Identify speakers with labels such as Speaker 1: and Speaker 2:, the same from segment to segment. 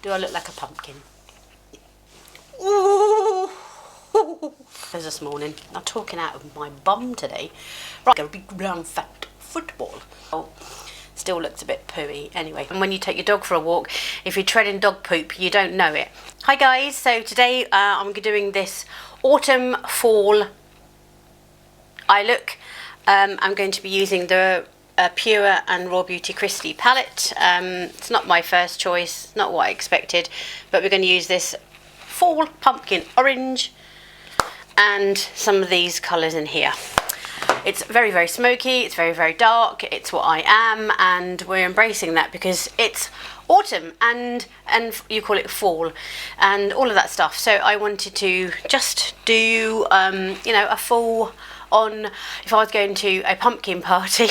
Speaker 1: Do I look like a pumpkin? Ooh. There's this morning. I'm talking out of my bum today. Right, a big round fat football. Oh, still looks a bit pooey. Anyway, and when you take your dog for a walk, if you're treading dog poop, you don't know it. Hi guys, so today I'm doing this autumn fall eye look. I'm going to be using the Pure and Raw Beauty Crystal palette. It's not my first choice, not what I expected, but we're going to use this fall pumpkin orange and some of these colours in here. It's very, very smoky, it's very, very dark, it's what I am, and we're embracing that because it's autumn and you call it fall and all of that stuff. So I wanted to just do, you know, a full on, if I was going to a pumpkin party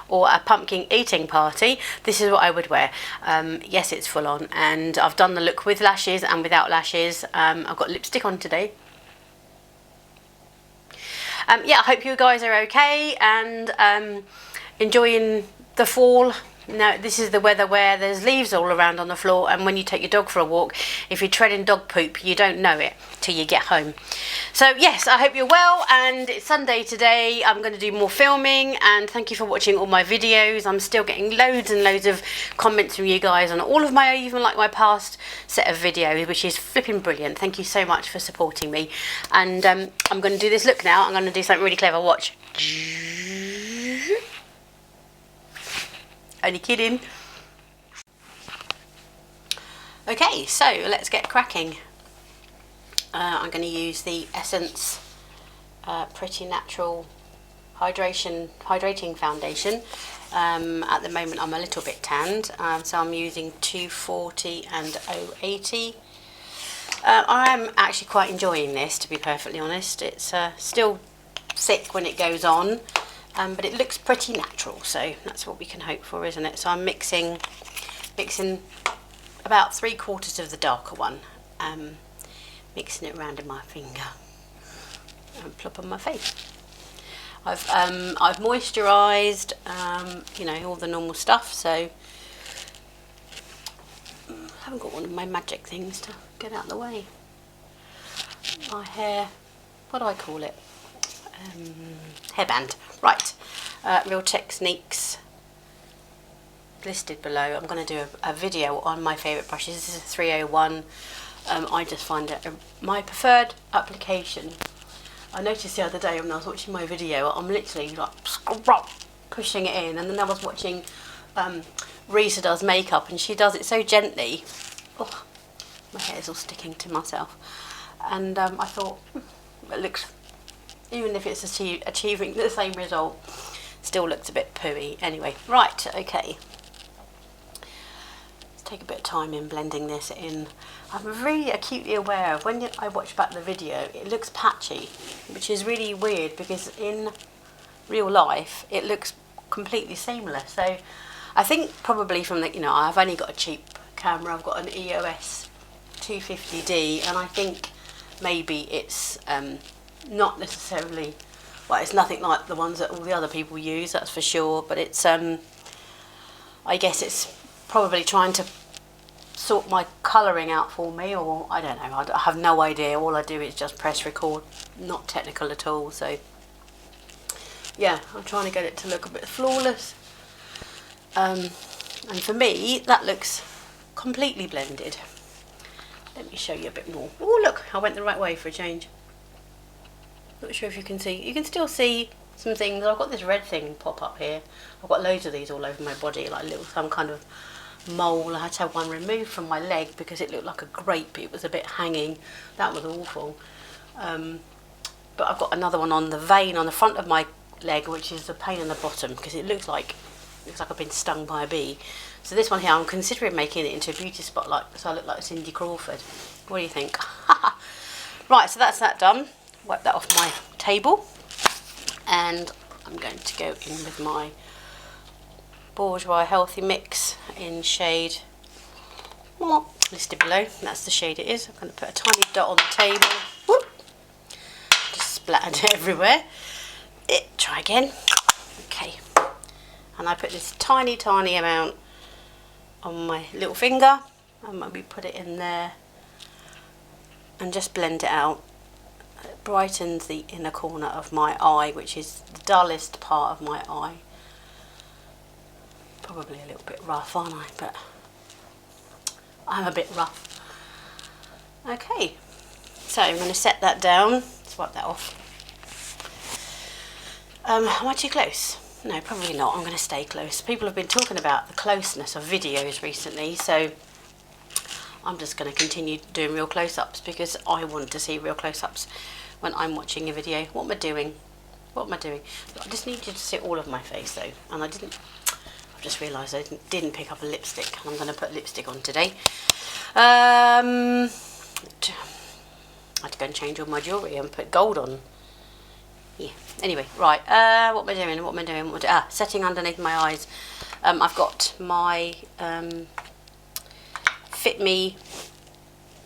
Speaker 1: or a pumpkin eating party, this is what I would wear. Yes, it's full on, and I've done the look with lashes and without lashes. I've got lipstick on today. Yeah, I hope you guys are okay and enjoying the fall. Now, this is the weather where there's leaves all around on the floor, and when you take your dog for a walk, if you're treading dog poop, you don't know it till you get home. So yes, I hope you're well, and it's Sunday today. I'm going to do more filming, and thank you for watching all my videos. I'm still getting loads and loads of comments from you guys on all of my, even like my past set of videos, which is flipping brilliant. Thank you so much for supporting me. And I'm going to do this look now. I'm going to do something really clever. Watch. Only kidding. Okay, so let's get cracking. I'm going to use the Essence Pretty Natural Hydrating Foundation. At the moment I'm a little bit tanned, so I'm using 240 and 080. I am actually quite enjoying this, to be perfectly honest. It's still thick when it goes on. But it looks pretty natural, so that's what we can hope for, isn't it? So I'm mixing about 3/4 of the darker one, mixing it around in my finger and plop on my face. I've moisturised, you know, all the normal stuff. So I haven't got one of my magic things to get out of the way. My hair, what do I call it? Hairband. Right, Real Techniques listed below. I'm going to do a video on my favourite brushes. This is a 301. I just find it my preferred application. I noticed the other day when I was watching my video, I'm literally like pushing it in, and then I was watching Risa does makeup, and she does it so gently. Oh, my hair's all sticking to myself, and I thought it looks, even if it's achieving the same result, still looks a bit pooey. Anyway, right, okay. Let's take a bit of time in blending this in. I'm really acutely aware of when I watch back the video, it looks patchy, which is really weird because in real life it looks completely seamless. So I think probably from the, you know, I've only got a cheap camera. I've got an EOS 250D, and I think maybe it's not necessarily, well, it's nothing like the ones that all the other people use, that's for sure, but it's I guess it's probably trying to sort my colouring out for me, or I don't know, I have no idea. All I do is just press record, not technical at all. So yeah, I'm trying to get it to look a bit flawless, and for me that looks completely blended. Let me show you a bit more. Oh look, I went the right way for a change. Not sure if you can see. You can still see some things. I've got this red thing pop up here. I've got loads of these all over my body, like little, some kind of mole. I had to have one removed from my leg because it looked like a grape. It was a bit hanging. That was awful. But I've got another one on the vein on the front of my leg, which is a pain in the bottom because it looks like I've been stung by a bee. So this one here, I'm considering making it into a beauty spotlight so I look like Cindy Crawford. What do you think? Right, so that's that done. Wipe that off my table, and I'm going to go in with my Bourjois Healthy Mix in shade, listed below. That's the shade it is. I'm going to put a tiny dot on the table. Whoop. Just splattered everywhere. Try again. Okay, and I put this tiny amount on my little finger, and maybe put it in there and just blend it out. It brightens the inner corner of my eye, which is the dullest part of my eye. Probably a little bit rough, aren't I? But I'm a bit rough. Okay, so I'm going to set that down. Let's wipe that off. Am I too close? No, probably not. I'm going to stay close. People have been talking about the closeness of videos recently, so I'm just going to continue doing real close-ups because I want to see real close-ups when I'm watching a video. What am I doing? What am I doing? I just need you to see all of my face though, and I've just realised I didn't pick up a lipstick. I'm going to put lipstick on today. I had to go and change all my jewellery and put gold on. Yeah. Anyway, right. What am I doing? What am I doing? Setting underneath my eyes. I've got my Fit Me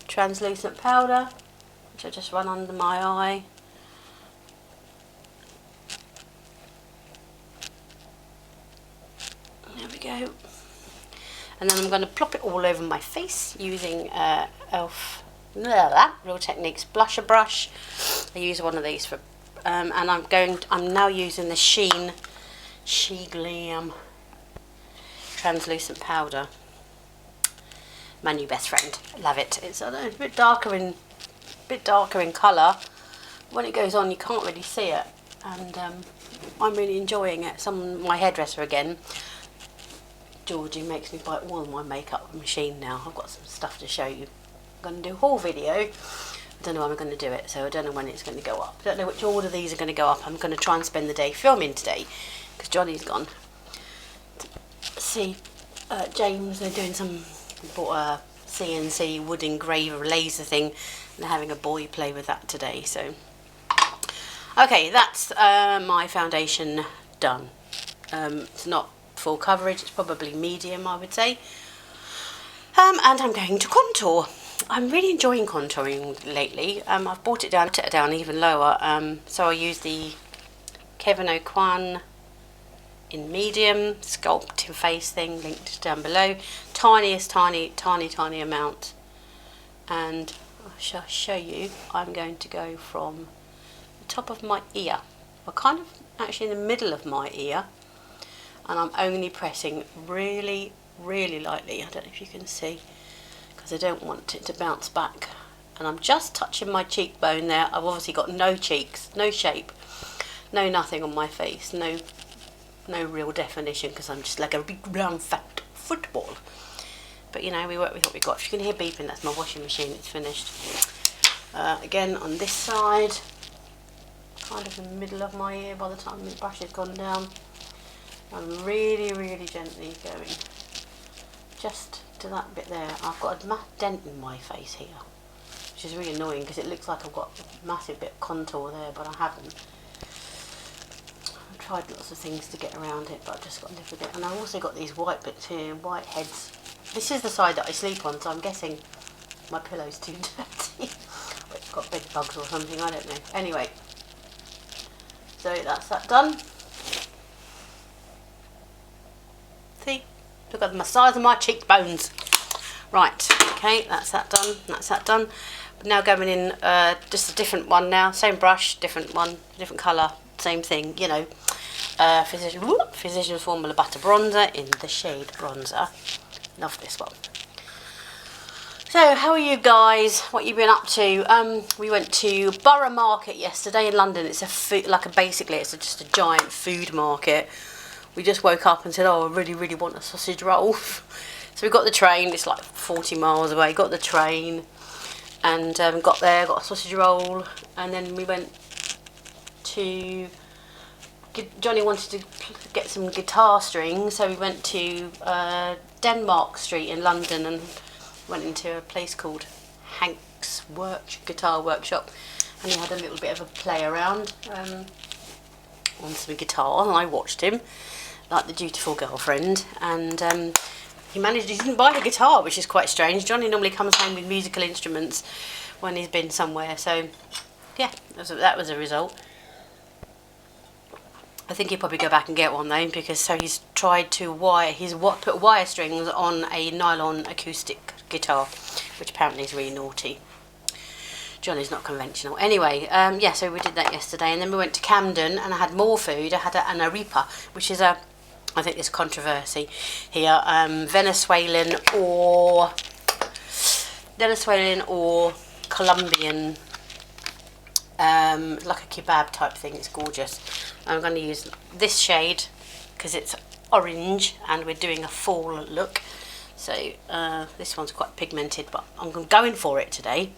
Speaker 1: translucent powder, which I just run under my eye. There we go. And then I'm going to plop it all over my face using Real Techniques blusher brush. I use one of these for, and I'm now using the She Glam translucent powder. My new best friend. Love it. It's a bit darker in colour. When it goes on, you can't really see it, and I'm really enjoying it. My hairdresser again, Georgie, makes me buy all my makeup machine now. I've got some stuff to show you. I'm going to do a haul video. I don't know when I'm going to do it, so I don't know when it's going to go up. I don't know which order these are going to go up. I'm going to try and spend the day filming today because Johnny's gone. See, James, they're doing bought a CNC wood engraver laser thing, and they're having a boy play with that today. So, okay, that's my foundation done. It's not full coverage, it's probably medium, I would say. And I'm going to contour. I'm really enjoying contouring lately. I've brought it down even lower. So I use the Kevin O'Quan in medium sculpting face thing, linked down below. Tiny amount. And I shall show you. I'm going to go from the top of my ear, or kind of actually in the middle of my ear, and I'm only pressing really lightly. I don't know if you can see, because I don't want it to bounce back. And I'm just touching my cheekbone there. I've obviously got no cheeks, no shape, no nothing on my face, no real definition, because I'm just like a big round fat football. But you know, we work with what we got. If you can hear beeping, that's my washing machine. It's finished. Again on this side, kind of in the middle of my ear by the time the brush has gone down. I'm really gently going just to that bit there. I've got a dent in my face here, which is really annoying because it looks like I've got a massive bit of contour there, but I haven't. I've tried lots of things to get around it, but I've just got a little bit. And I've also got these white bits here, white heads. This is the side that I sleep on, so I'm guessing my pillow's too dirty. It's got bed bugs or something, I don't know. Anyway, so that's that done. See? Look at the size of my cheekbones. Right, okay, that's that done. That's that done. But now going in just a different one now. Same brush, different one, different colour, same thing, you know. Physicians Formula Butter Bronzer in the shade Bronzer. Love this one. So, how are you guys? What you been up to? We went to Borough Market yesterday in London. It's a food, basically it's just a giant food market. We just woke up and said, oh, I really want a sausage roll. So we got the train. It's like 40 miles away. Got the train and got there, got a sausage roll, and then we went to. Johnny wanted to get some guitar strings, so we went to Denmark Street in London and went into a place called Hank's Guitar Workshop, and he had a little bit of a play around on some guitar, and I watched him like the dutiful girlfriend, and he didn't buy the guitar, which is quite strange. Johnny normally comes home with musical instruments when he's been somewhere, so yeah, that was a result. I think he'll probably go back and get one though, because he's tried to put wire strings on a nylon acoustic guitar, which apparently is really naughty. Johnny's not conventional. Anyway, yeah, so we did that yesterday, and then we went to Camden, and I had more food. I had an arepa, which is I think there's controversy here, Venezuelan or Colombian, like a kebab type thing. It's gorgeous. I'm going to use this shade because it's orange, and we're doing a fall look. So this one's quite pigmented, but I'm going for it today.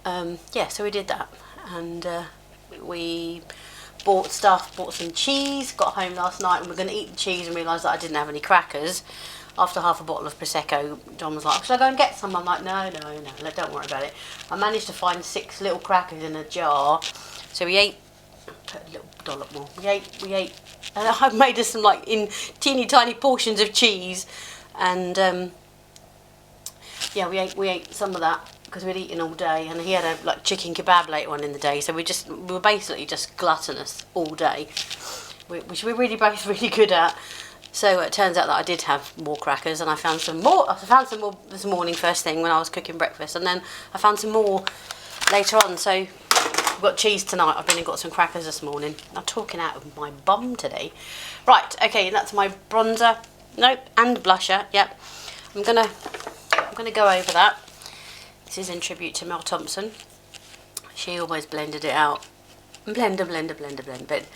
Speaker 1: Yeah, so we did that, and we bought some cheese, got home last night, and we're going to eat the cheese and realised that I didn't have any crackers. After half a bottle of Prosecco, John was like, should I go and get some? I'm like, no, don't worry about it. I managed to find 6 little crackers in a jar, so we ate, put a little dollop more, we ate, and I made us some like in teeny tiny portions of cheese, and yeah, we ate some of that, because we'd eaten all day, and he had a like chicken kebab later on in the day, so we were basically just gluttonous all day, which we're really both really good at. So it turns out that I did have more crackers, and I found some more this morning first thing when I was cooking breakfast, and then I found some more later on. So we've got cheese tonight. I've been and got some crackers this morning. I'm talking out of my bum today. Right, okay, that's my bronzer, nope, and blusher. Yep, I'm gonna go over that. This is in tribute to Mel Thompson. She always blended it out. Blend, but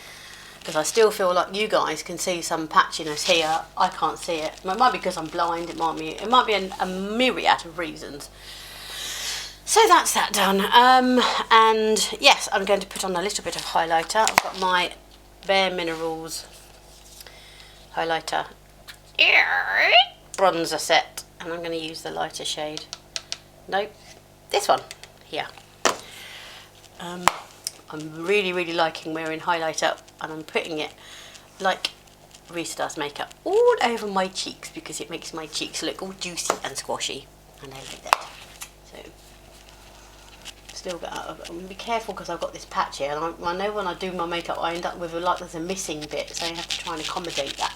Speaker 1: because I still feel like you guys can see some patchiness here, I can't see it. It might be because I'm blind, it might be a myriad of reasons. So that's that done. And yes, I'm going to put on a little bit of highlighter. I've got my Bare Minerals highlighter bronzer set, and I'm going to use the lighter shade. Nope, this one here. I'm really liking wearing highlighter, and I'm putting it like Reese does makeup all over my cheeks, because it makes my cheeks look all juicy and squashy, and I like that. So still got, I'm gonna be careful because I've got this patch here, and I know when I do my makeup I end up with like there's a missing bit, so you have to try and accommodate that.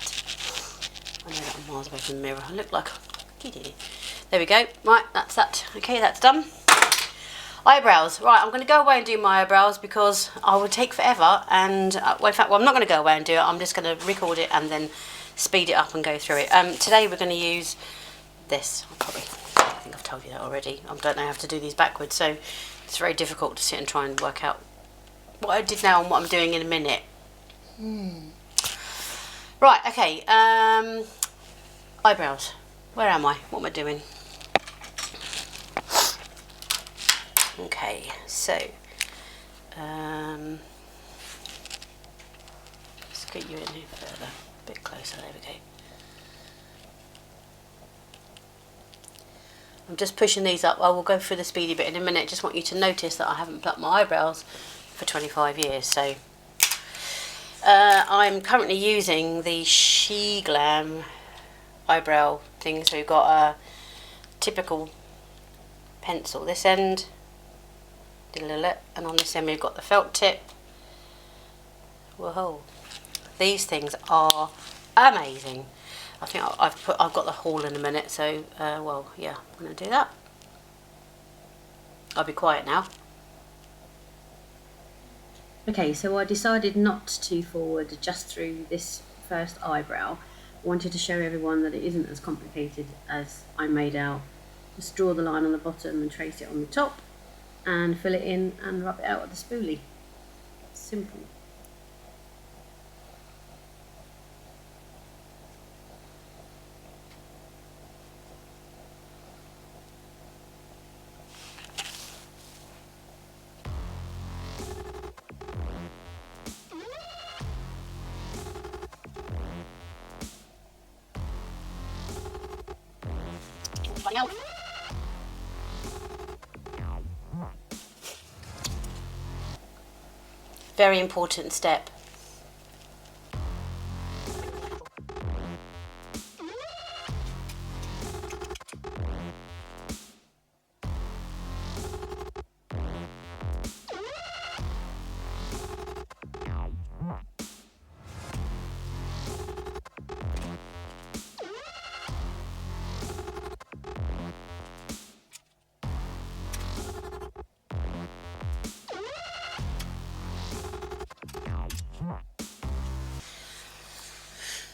Speaker 1: I know that I'm miles away from the mirror. I look like there we go. Right, that's that. Okay, that's done. Eyebrows. Right, I'm going to go away and do my eyebrows because I would take forever, and well, in fact, I'm not going to go away and do it. I'm just going to record it and then speed it up and go through it. Today we're going to use this. I think I've told you that already. I don't know how to do these backwards, so it's very difficult to sit and try and work out what I did now and what I'm doing in a minute. Right, okay. Eyebrows. Where am I? What am I doing? Okay, so let's get you in here further, a bit closer. There we go. I'm just pushing these up. I will go through the speedy bit in a minute. Just want you to notice that I haven't plucked my eyebrows for 25 years. So I'm currently using the She Glam eyebrow thing. So we've got a typical pencil this end, and on this end we've got the felt tip. Whoa, these things are amazing. I think I've got the haul in a minute, so well, yeah, I'm gonna do that. I'll be quiet now. Okay, so I decided not to forward just through this first eyebrow. I wanted to show everyone that it isn't as complicated as I made out. Just draw the line on the bottom and trace it on the top, and fill it in and rub it out with the spoolie. Simple. Very important step.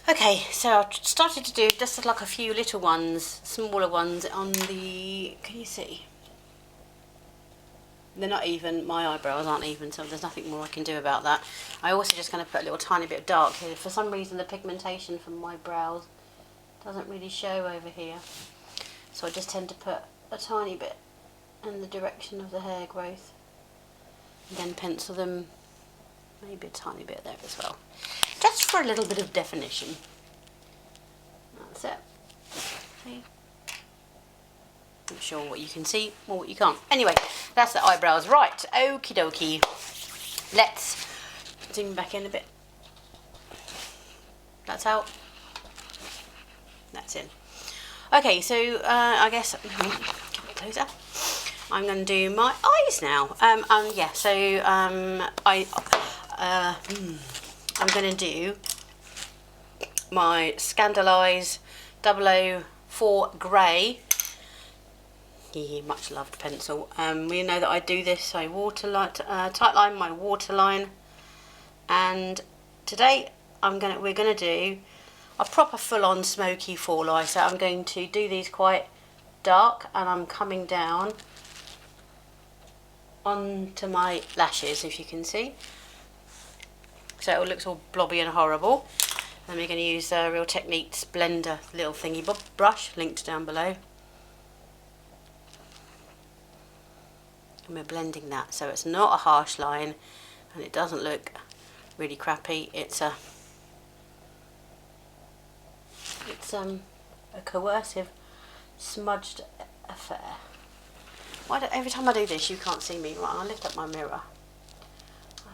Speaker 1: Okay, so I started to do just like a few little ones, smaller ones on the, can you see? They're not even, my eyebrows aren't even, so there's nothing more I can do about that. I also just going to put a little tiny bit of dark here. For some reason the pigmentation from my brows doesn't really show over here. So I just tend to put a tiny bit in the direction of the hair growth. And then pencil them, maybe a tiny bit there as well. Just for a little bit of definition. That's it. See? Not sure what you can see or what you can't. Anyway, that's the eyebrows. Right, okie dokie. Let's zoom back in a bit. That's out. That's in. Okay, so I guess, come a bit closer. I'm going to do my eyes now. Yeah, so I'm going to do my Scandaleyes 004 Grey. Much loved pencil. We know that I do this. I tightline my waterline, and today we're gonna do a proper full-on smoky fall eye. So I'm going to do these quite dark, and I'm coming down onto my lashes, if you can see. So it looks all blobby and horrible. Then we're going to use Real Techniques blender little thingy brush, linked down below. And we're blending that so it's not a harsh line and it doesn't look really crappy. It's a coercive smudged affair. Every time I do this you can't see me. Right, I'll lift up my mirror.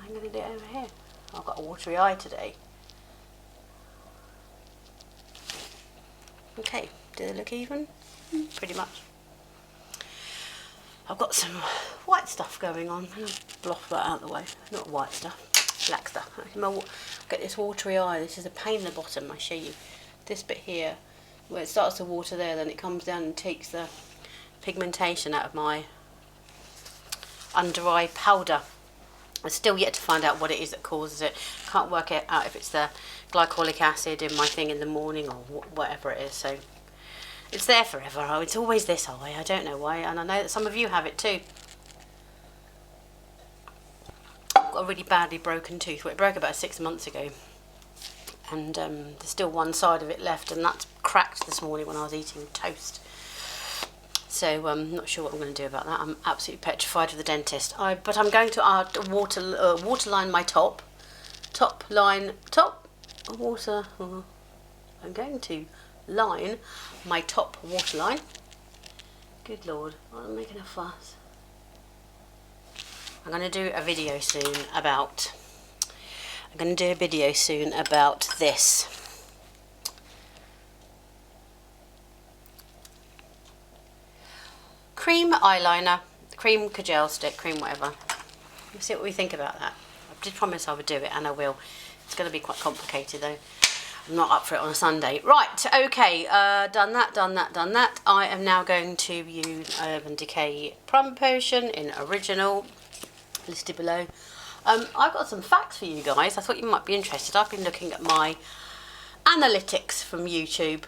Speaker 1: I'm going to do it over here. I've got a watery eye today. Okay, do they look even? Pretty much. I've got some white stuff going on. Block that out of the way. Not white stuff, black stuff. Get this watery eye. This is a pain in the bottom. I show you this bit here, where it starts to water there, then it comes down and takes the pigmentation out of my under eye powder. I'm still yet to find out what it is that causes it. Can't work it out if it's the glycolic acid in my thing in the morning or whatever it is. So it's there forever. Oh, it's always this eye. I don't know why, and I know that some of you have it too. I've got a really badly broken tooth. Well, it broke about 6 months ago, and there's still one side of it left, and that's cracked this morning when I was eating toast. So I'm not sure what I'm going to do about that. I'm absolutely petrified of the dentist. But I'm going to waterline my I'm going to line my top waterline. Good Lord, I'm making a fuss. I'm going to do a video soon about this. Cream eyeliner, cream gel stick, cream whatever. Let's see what we think about that. I did promise I would do it, and I will. It's going to be quite complicated though. I'm not up for it on a Sunday. Right, okay, done that. I am now going to use Urban Decay Primer Potion in Original, listed below. I've got some facts for you guys. I thought you might be interested. I've been looking at my analytics from YouTube.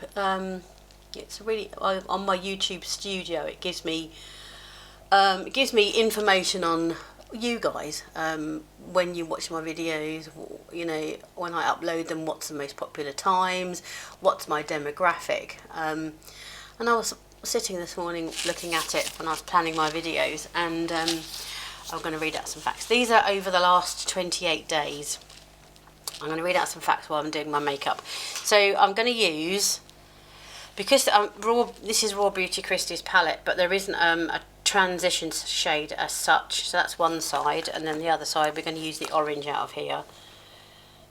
Speaker 1: It's really on my YouTube studio. It gives me information on you guys when you watch my videos. You know, when I upload them, what's the most popular times, what's my demographic. And I was sitting this morning looking at it when I was planning my videos, and I'm going to read out some facts. These are over the last 28 days. I'm going to read out some facts while I'm doing my makeup. So I'm going to use, because this is Raw Beauty Christie's palette, but there isn't a transition shade as such. So that's one side, and then the other side we're going to use the orange out of here.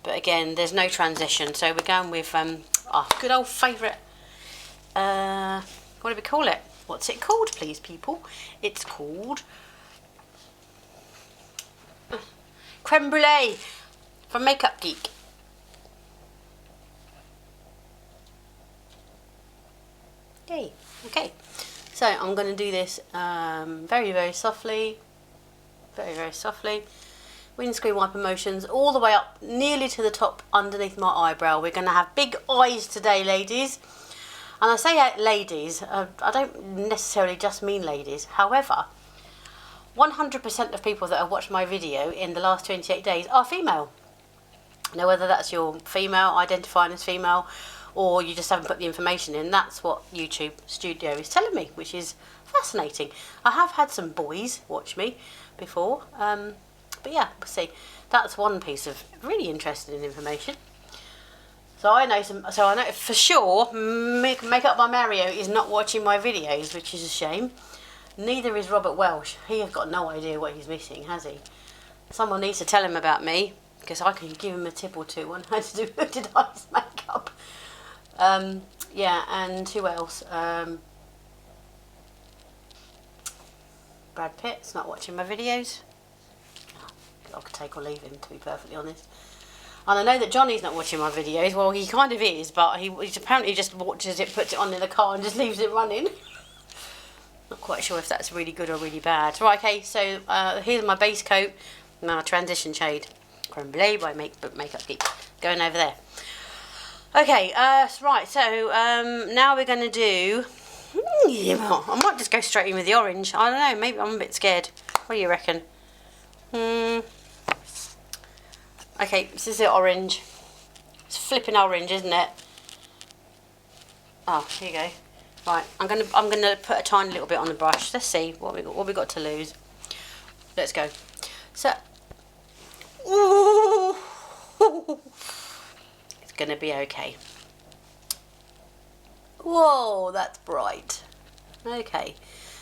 Speaker 1: But again, there's no transition, so we're going with our good old favourite. What do we call it? What's it called, please, people? It's called Creme Brulee from Makeup Geek. Yay. Okay, so I'm going to do this very, very softly. Very, very softly. windscreen wiper motions all the way up nearly to the top underneath my eyebrow. We're going to have big eyes today, ladies. And I say ladies, I don't necessarily just mean ladies. However, 100% of people that have watched my video in the last 28 days are female. Now, whether that's your female, identifying as female, or you just haven't put the information in, that's what YouTube Studio is telling me, which is fascinating. I have had some boys watch me before, but yeah, we'll see. That's one piece of really interesting information. So I know for sure Makeup by Mario is not watching my videos, which is a shame. Neither is Robert Welsh. He has got no idea what he's missing, has he? Someone needs to tell him about me, because I can give him a tip or two on how to do hooded eyes makeup. Yeah, and who else? Brad Pitt's not watching my videos. I could take or leave him, to be perfectly honest. And I know that Johnny's not watching my videos. Well, he kind of is, but he apparently just watches it, puts it on in the car and just leaves it running. Not quite sure if that's really good or really bad. Right, okay, so here's my base coat, my transition shade. Creme Brulee by Makeup Geek. Going over there. Okay, right, so now we're going to do... I might just go straight in with the orange. I don't know, maybe I'm a bit scared. What do you reckon? Okay, this is the orange. It's flipping orange, isn't it? Oh, here you go. Right, I'm gonna put a tiny little bit on the brush. Let's see what we got to lose. Let's go. So, ooh, it's gonna be okay. Whoa, that's bright. Okay,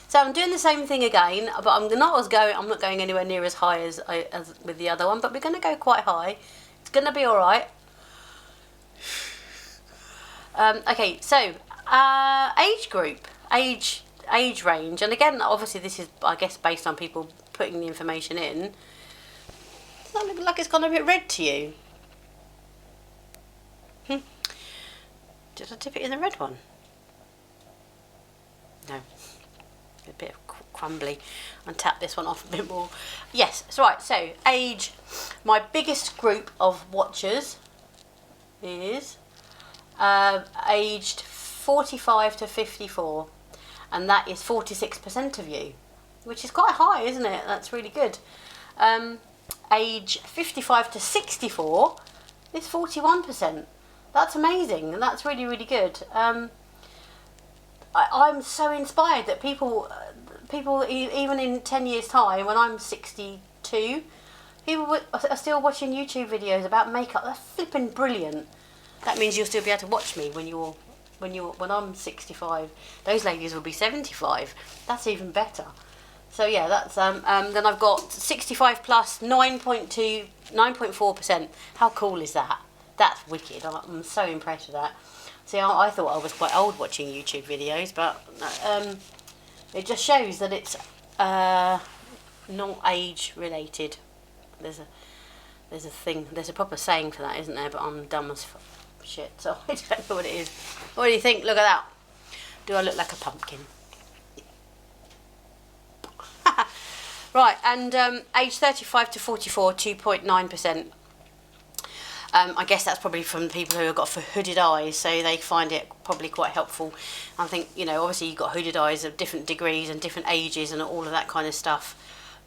Speaker 1: so I'm doing the same thing again, but I'm not going anywhere near as high as with the other one. But we're gonna go quite high. It's gonna be all right. Okay, so age group, age range, and again, obviously this is, I guess, based on people putting the information in. Does that look like it's gone a bit red to you? Did I dip it in the red one? No. A bit of crumbly. And tap this one off a bit more. Yes, it's right. So, age. My biggest group of watchers is aged 45 to 54. And that is 46% of you. Which is quite high, isn't it? That's really good. Age 55 to 64 is 41%. That's amazing, and that's really, really good. I'm so inspired that people, even in 10 years' time, when I'm 62, people are still watching YouTube videos about makeup. That's flipping brilliant. That means you'll still be able to watch me when I'm 65. Those ladies will be 75. That's even better. So yeah, that's then I've got 65 plus 9.4%. How cool is that? That's wicked. I'm so impressed with that. See, I thought I was quite old watching YouTube videos, but it just shows that it's not age related. There's a proper saying for that, isn't there? But I'm dumb as shit, so I don't know what it is. What do you think? Look at that. Do I look like a pumpkin? Right, and age 35 to 44, 2.9%. I guess that's probably from people who have got hooded eyes, so they find it probably quite helpful. I think, obviously you've got hooded eyes of different degrees and different ages and all of that kind of stuff.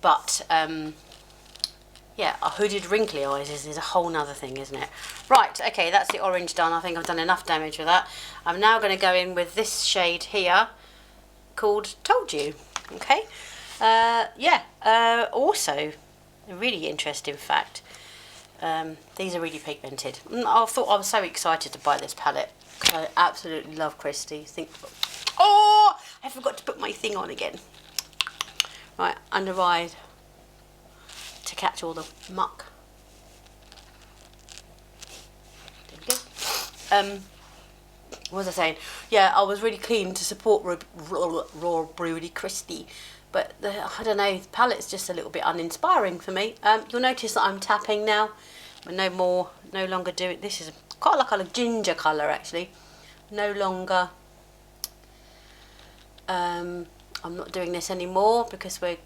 Speaker 1: But, yeah, a hooded wrinkly eyes is a whole nother thing, isn't it? Right, okay, that's the orange done. I think I've done enough damage with that. I'm now going to go in with this shade here called Told You, okay? Also, a really interesting fact. These are really pigmented. I thought I was so excited to buy this palette because I absolutely love Christie. Oh, I forgot to put my thing on again. Right, under eye to catch all the muck. There we go. What was I saying? Yeah, I was really keen to support Raw Broody Christie. But I don't know, the palette's just a little bit uninspiring for me. You'll notice that I'm tapping now. I'm no longer doing, this is quite like a ginger colour actually. No longer, I'm not doing this anymore because I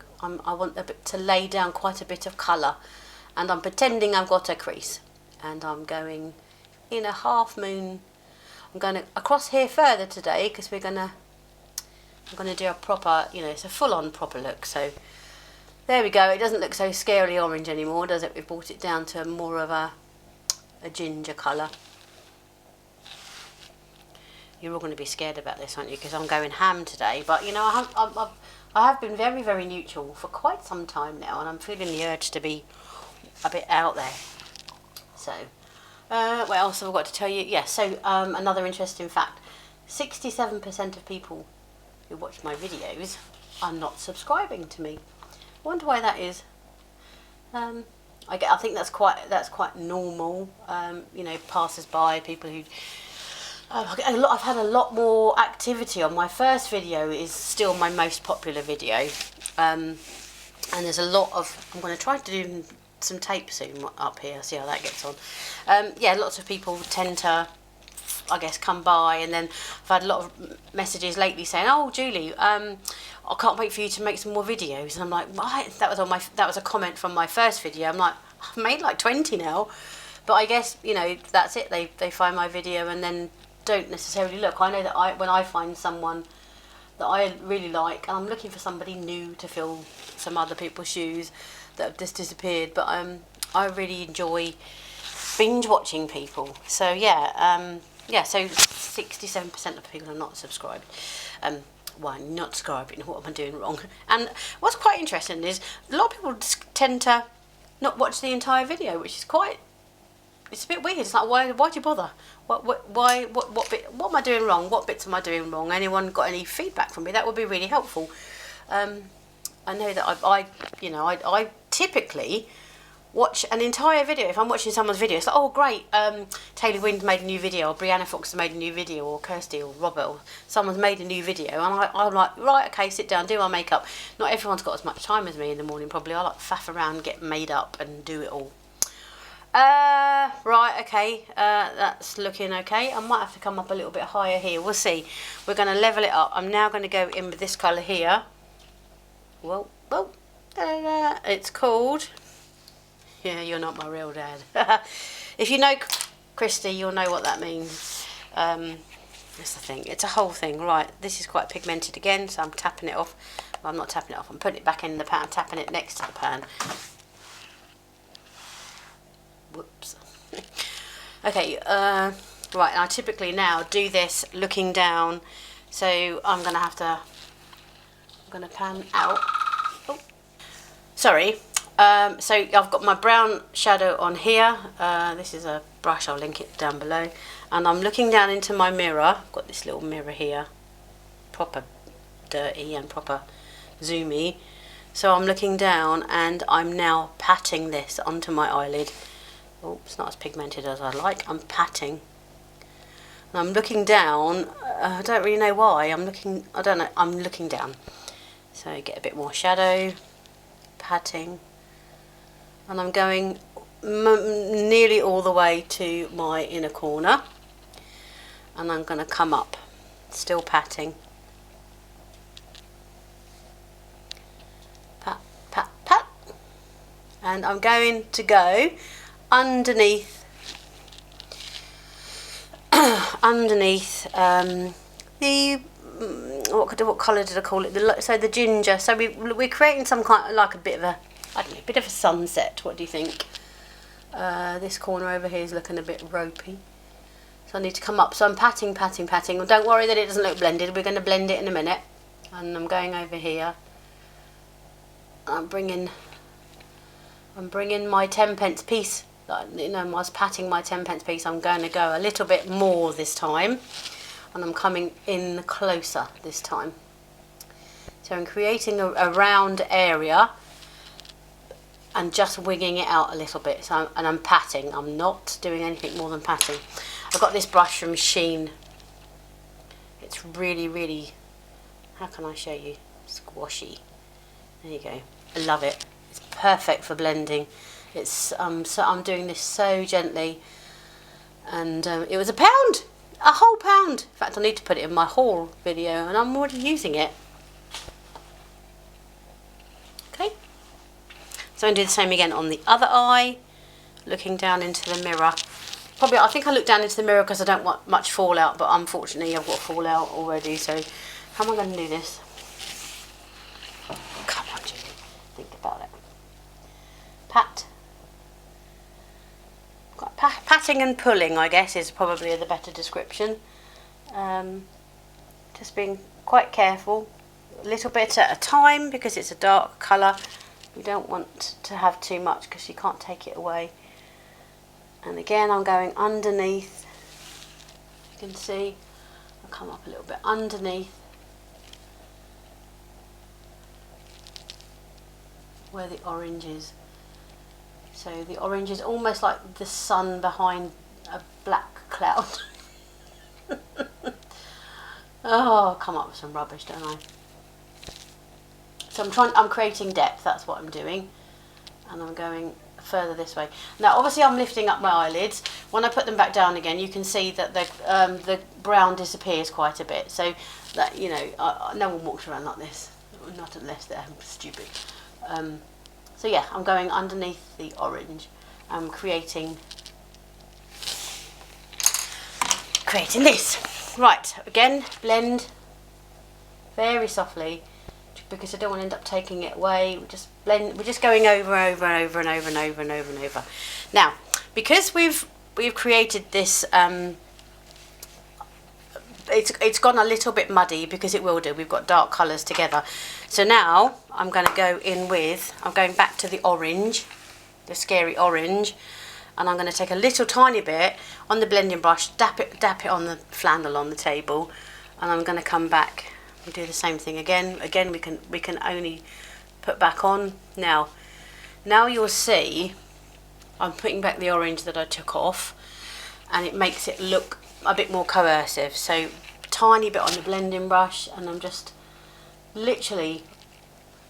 Speaker 1: want to lay down quite a bit of colour. and I'm pretending I've got a crease, and I'm going in a half moon. I'm going across here further today because I'm gonna do a proper, you know, it's a full-on proper look. So there we go. It doesn't look so scarily orange anymore, does it? We've brought it down to more of a ginger colour. You're all going to be scared about this, aren't you? Because I'm going ham today. But, you know, I have been very, very neutral for quite some time now. And I'm feeling the urge to be a bit out there. So, what else have I got to tell you? Yeah, so another interesting fact. 67% of people who watch my videos are not subscribing to me. I wonder why that is. I think that's quite normal. You know, passers-by, people who... I've had a lot more activity on my first video. Is still my most popular video, and there's a lot of. I'm going to try to do some tape soon up here. See how that gets on. Yeah, lots of people tend to, I guess, come by, and then I've had a lot of messages lately saying, "Oh, Julie, I can't wait for you to make some more videos." And I'm like, "Right." That was a comment from my first video. I'm like, I've made like 20 now, but I guess, you know, that's it. They find my video and then don't necessarily look. I know that when I find someone that I really like, and I'm looking for somebody new to fill some other people's shoes that have just disappeared, but I really enjoy binge watching people. So yeah, so 67% of people are not subscribed. Why not subscribing? What am I doing wrong? And what's quite interesting is a lot of people tend to not watch the entire video, which is it's a bit weird. It's like, why'd you bother? What am I doing wrong? What bits am I doing wrong? Anyone got any feedback from me? That would be really helpful. I know that I typically watch an entire video. If I'm watching someone's video, it's like, oh great, Taylor Wynn's made a new video, or Brianna Fox has made a new video, or Kirsty or Robert, or someone's made a new video, and I'm like, right, okay, sit down, do my makeup. Not everyone's got as much time as me in the morning, probably. I like faff around, get made up and do it all. Right, okay, that's looking okay. I might have to come up a little bit higher here. We'll see. We're going to level it up. I'm now going to go in with this colour here. Whoa, it's called... Yeah, you're not my real dad. If you know Christy, you'll know what that means. That's the thing. It's a whole thing. Right, this is quite pigmented again, so I'm tapping it off. Well, I'm not tapping it off. I'm putting it back in the pan, tapping it next to the pan. Whoops. Okay, right, and I typically now do this looking down, so I'm going to pan out. Oh, sorry. So I've got my brown shadow on here. This is a brush, I'll link it down below. And I'm looking down into my mirror. I've got this little mirror here, proper dirty and proper zoomy. So I'm looking down and I'm now patting this onto my eyelid. Oh, it's not as pigmented as I like. I'm patting. And I'm looking down. I don't really know why. I'm looking down. So get a bit more shadow. Patting. And I'm going nearly all the way to my inner corner. And I'm going to come up. Still patting. Pat, pat, pat. And I'm going to go underneath the what colour did I call it? So the ginger. So we're creating some kind of like a bit of a, I don't know, bit of a sunset. What do you think? This corner over here is looking a bit ropey. So I need to come up. So I'm patting. Well, don't worry that it doesn't look blended. We're going to blend it in a minute. And I'm going over here. I'm bringing my 10p piece. You know, I was patting my 10p piece. I'm going to go a little bit more this time, and I'm coming in closer this time. So I'm creating a round area and just winging it out a little bit. So I'm patting. I'm not doing anything more than patting. I've got this brush from Sheen. It's really, really, how can I show you? Squashy. There you go. I love it. It's perfect for blending. It's so I'm doing this so gently, and it was a whole pound. In fact, I need to put it in my haul video, and I'm already using it. Okay, So I'm going to do the same again on the other eye, looking down into the mirror. Probably, I think I look down into the mirror because I don't want much fallout, but unfortunately I've got fallout already, so how am I going to do this? Come on, Julie, think about it. Pat. Patting and pulling, I guess, is probably the better description. Just being quite careful, a little bit at a time because it's a dark colour. You don't want to have too much because you can't take it away. And again, I'm going underneath. You can see I'll come up a little bit underneath where the orange is. So the orange is almost like the sun behind a black cloud. Oh, come up with some rubbish, don't I? So I'm creating depth, that's what I'm doing. And I'm going further this way. Now obviously I'm lifting up my eyelids. When I put them back down again, you can see that the brown disappears quite a bit. So that, you know, no one walks around like this. Not unless they're stupid. So yeah, I'm going underneath the orange. I'm creating this. Right, again, blend very softly because I don't want to end up taking it away. We just blend. We're just going over and over and over and over and over and over and over. Now, because we've created this, it's gone a little bit muddy because it will do. We've got dark colours together. So now I'm going to go in with. I'm going back to the orange, the scary orange. And I'm going to take a little tiny bit on the blending brush, dap it on the flannel on the table, and I'm going to come back and do the same thing again. Again, we can only put back on. Now you'll see I'm putting back the orange that I took off, and it makes it look a bit more coercive. So tiny bit on the blending brush, and I'm just literally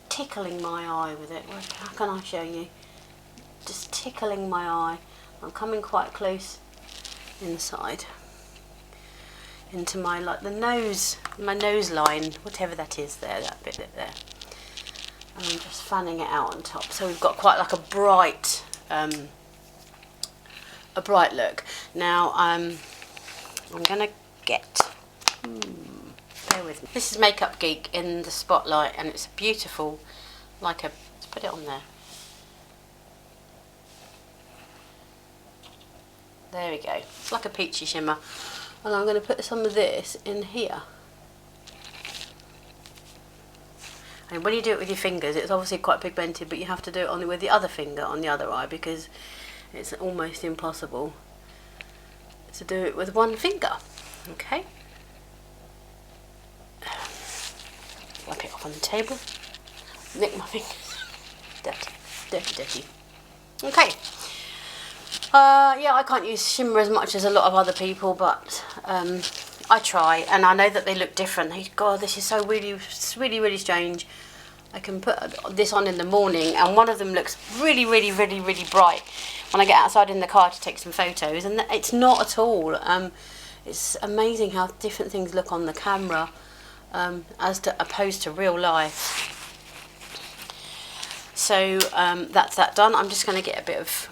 Speaker 1: tickling my eye with it. How can I show you? Just tickling my eye. I'm coming quite close inside into my, like, the nose, my nose line, whatever that is there, that bit there. And I'm just fanning it out on top. So we've got quite like a bright look. Now I'm gonna get, bear with me. This is Makeup Geek in the spotlight, and it's beautiful, like a, let's put it on there. There we go. It's like a peachy shimmer. And I'm going to put some of this in here. And when you do it with your fingers, it's obviously quite pigmented, but you have to do it only with the other finger on the other eye because it's almost impossible to do it with one finger. Okay. Wipe it off on the table. Nick my fingers. Dirty, dirty, dirty. Okay. Yeah, I can't use shimmer as much as a lot of other people, but I try, and I know that they look different. God, this is so really strange. I can put this on in the morning, and one of them looks really bright when I get outside in the car to take some photos, and it's not at all. It's amazing how different things look on the camera as opposed to real life. So that's that done. I'm just going to get a bit of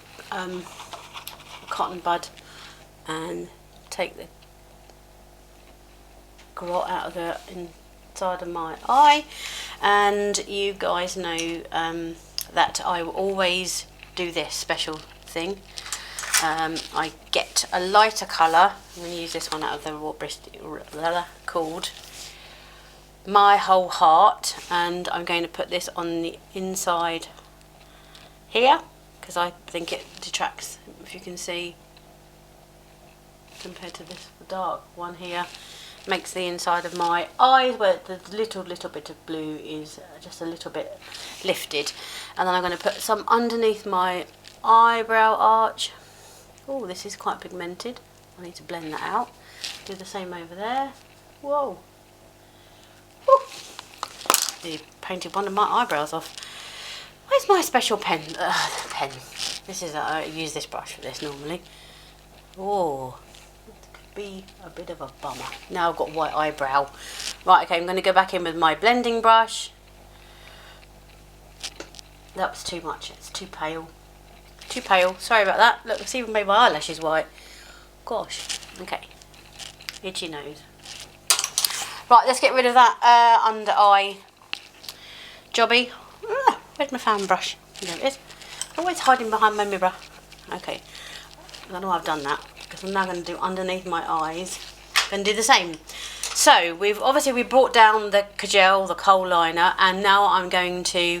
Speaker 1: cotton bud and take the grot out of the inside of my eye. And you guys know that I will always do this special thing. I get a lighter colour. I'm going to use this one out of the raw Bristol called My Whole Heart, and I'm going to put this on the inside here because I think it detracts, if you can see, compared to this dark one here. Makes the inside of my eyes, where the little bit of blue is just a little bit lifted. And then I'm going to put some underneath my eyebrow arch. Oh, this is quite pigmented. I need to blend that out. Do the same over there. Whoa. Woo. They painted one of my eyebrows off. Where's my special pen? Pen. This is, I use this brush for this normally. Oh, it could be a bit of a bummer. Now I've got white eyebrow. Right, okay, I'm going to go back in with my blending brush. that was too much. It's too pale. Too pale. Sorry about that. Look, it's even made my eyelashes white. Gosh. Okay. Itchy nose. Right, let's get rid of that under eye jobby. Where's my fan brush? There it is. Always hiding behind my mirror. Okay. I don't know why I've done that, because I'm now going to do underneath my eyes. Going to do the same. So we've obviously brought down the Kohl, the Kohl liner, and now I'm going to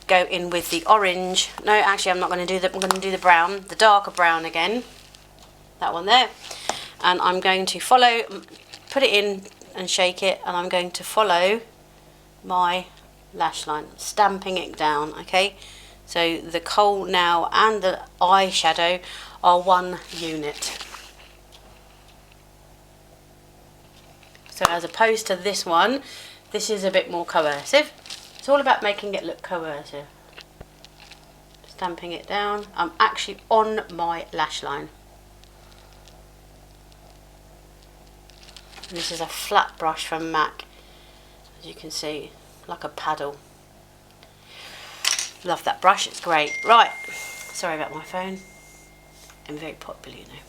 Speaker 1: go in with the orange. No, actually, I'm not going to do that. I'm going to do the brown, the darker brown again. That one there. And I'm going to follow, put it in and shake it, and I'm going to follow my lash line, stamping it down. Okay. So the Kohl now and the eyeshadow are one unit. So as opposed to this one, this is a bit more coercive. It's all about making it look coercive. Stamping it down. I'm actually on my lash line. And this is a flat brush from MAC, as you can see, like a paddle. Love that brush, it's great. Right, sorry about my phone. I'm very popular, you know.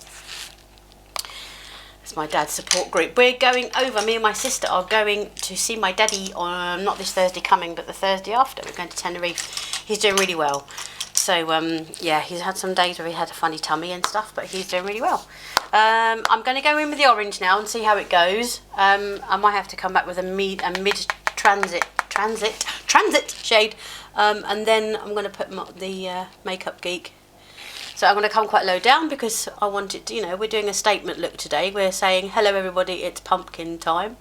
Speaker 1: It's my dad's support group. We're going over, me and my sister are going to see my daddy on, not this Thursday coming, but the Thursday after. We're going to Tenerife. He's doing really well. So, yeah, he's had some days where he had a funny tummy and stuff, but he's doing really well. I'm going to go in with the orange now and see how it goes. I might have to come back with a mid-transit shade. And then I'm going to put the Makeup Geek. So I'm going to come quite low down because I want it to, you know, we're doing a statement look today. We're saying, hello everybody, it's pumpkin time.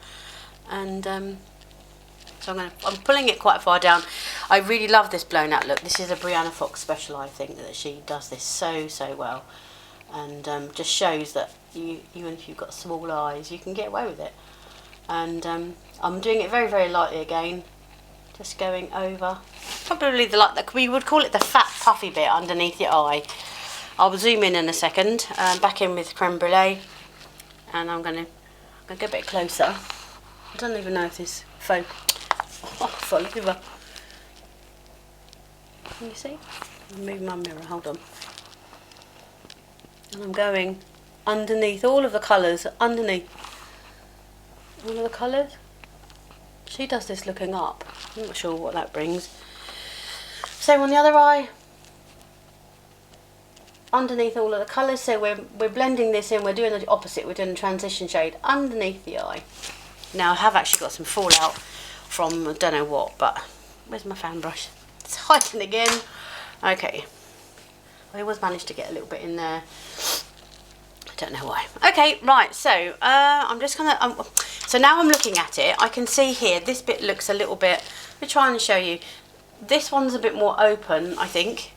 Speaker 1: And so I'm pulling it quite far down. I really love this blown out look. This is a Brianna Fox special, I think, that she does this so well. And just shows that even if you've got small eyes, you can get away with it. And I'm doing it very lightly again. Just going over, probably we would call it the fat puffy bit underneath your eye. I'll zoom in a second. Back in with creme brulee, and I'm gonna get a bit closer. I don't even know if this faux fall over. Can you see? Move my mirror. Hold on. And I'm going underneath all of the colours. Underneath all of the colours. She does this looking up. I'm not sure what that brings. Same on the other eye. Underneath all of the colours. So we're blending this in. We're doing the opposite. We're doing a transition shade underneath the eye. Now I have actually got some fallout from I don't know what, but where's my fan brush? It's hiding again. Okay. I always managed to get a little bit in there. I don't know why. Okay, right. So I'm just gonna. So now I'm looking at it. I can see here this bit looks a little bit. Let me try and show you. This one's a bit more open, I think.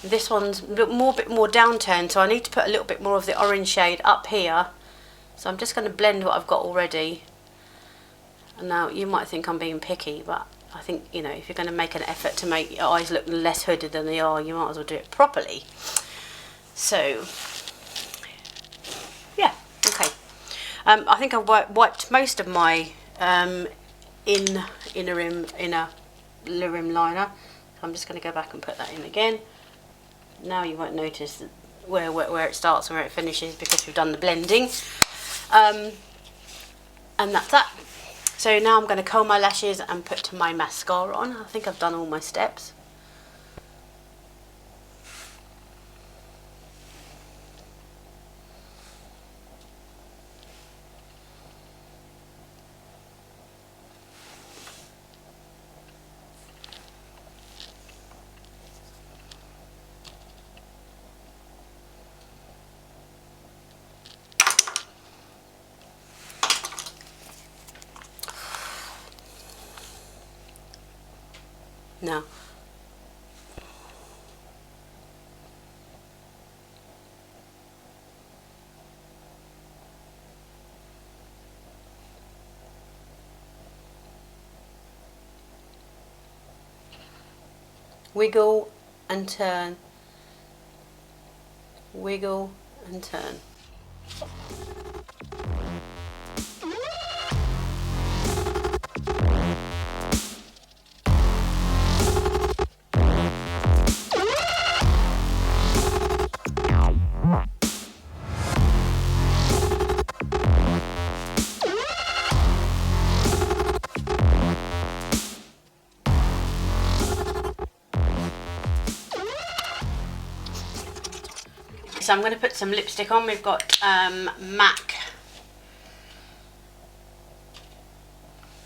Speaker 1: This one's a bit more downturned. So I need to put a little bit more of the orange shade up here. So I'm just going to blend what I've got already. And now you might think I'm being picky, but I think, you know, if you're going to make an effort to make your eyes look less hooded than they are, you might as well do it properly. So, yeah, okay. I think I've wiped most of my inner rim liner. So I'm just going to go back and put that in again. Now you won't notice where it starts and where it finishes because we've done the blending. And that's that. So now I'm going to curl my lashes and put my mascara on. I think I've done all my steps. Now, wiggle and turn, wiggle and turn. so I'm going to put some lipstick on. We've got MAC.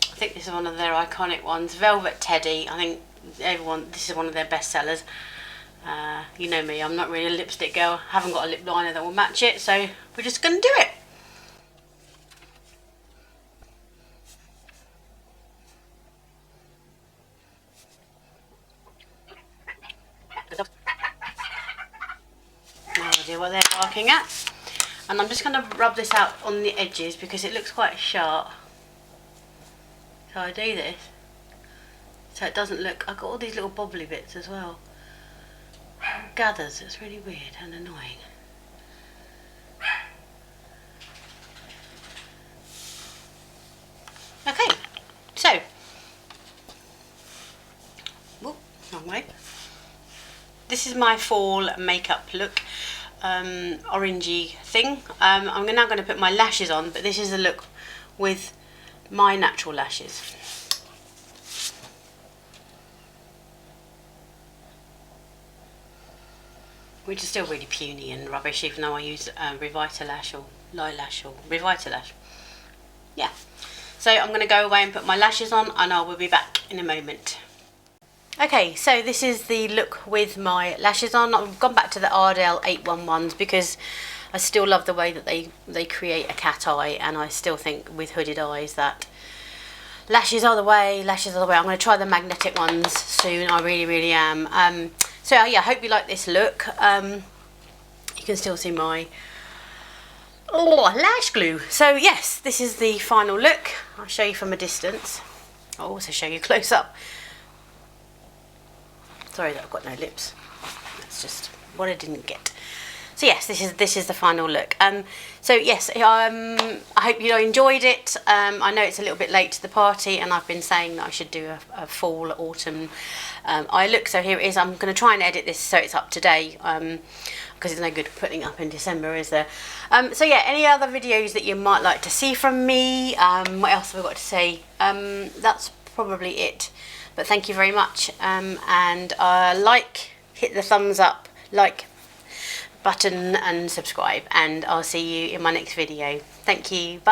Speaker 1: I think this is one of their iconic ones. Velvet Teddy. I think this is one of their best sellers. You know me, I'm not really a lipstick girl. I haven't got a lip liner that will match it, so we're just going to do it. No idea what they're barking at. And I'm just going to rub this out on the edges because it looks quite sharp. So I do this so it doesn't look, I've got all these little bobbly bits as well. It gathers, it's really weird and annoying. Okay, so, whoop, wrong way. This is my fall makeup look, orangey thing. I'm now going to put my lashes on, but this is the look with my natural lashes. Which is still really puny and rubbish, even though I use Revitalash or Lilash or Revitalash. Yeah. So I'm going to go away and put my lashes on, and I will be back in a moment. Okay, so this is the look with my lashes on. I've gone back to the Ardell 811s because I still love the way that they create a cat eye, and I still think with hooded eyes that lashes are the way, lashes are the way. I'm going to try the magnetic ones soon, I really, really am. So yeah, I hope you like this look. You can still see my lash glue. So yes, this is the final look. I'll show you from a distance. I'll also show you close up. Sorry that I've got no lips. That's just what I didn't get. So yes, this is the final look. So yes, I hope you enjoyed it. I know it's a little bit late to the party, and I've been saying that I should do a fall, autumn eye look. So here it is. I'm going to try and edit this so it's up to date, because it's no good putting it up in December, is there? So yeah, any other videos that you might like to see from me? What else have I got to say? That's probably it. But thank you very much, and hit the thumbs up, like button and subscribe, and I'll see you in my next video. Thank you. Bye.